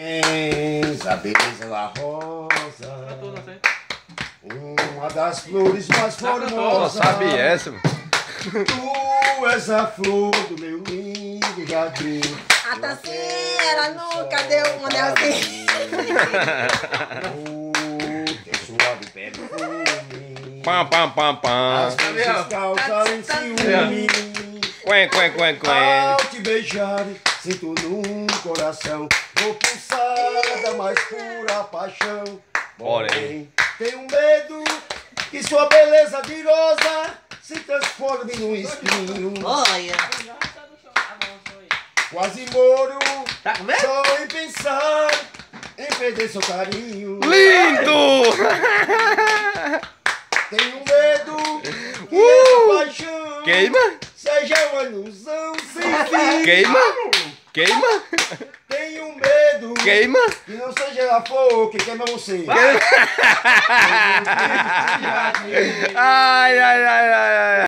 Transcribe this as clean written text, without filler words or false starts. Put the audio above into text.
A beleza da rosa, uma das flores mais formosas. Sabe essa, mano? Tu és a flor do meu lindo jardim. A Tancera nunca deu um anel assim. Teu suave perfume. Pam, pam, pam, pam. As vezes causam ciúme. Quen, quen, quen, quen. Ao te beijar, sinto num coração. Vou pulsar da mais pura paixão. Porém, tenho medo que sua beleza de rosa se transforme num espinho. Olha. Quase moro, Tá com medo? só em pensar em perder seu carinho. Lindo! Tenho medo que essa paixão Queima? seja uma ilusão sem fim. Queima? Queima? Tenho medo Queima? que não seja a flor que queima você. Ai, ai, ai, ai, ai.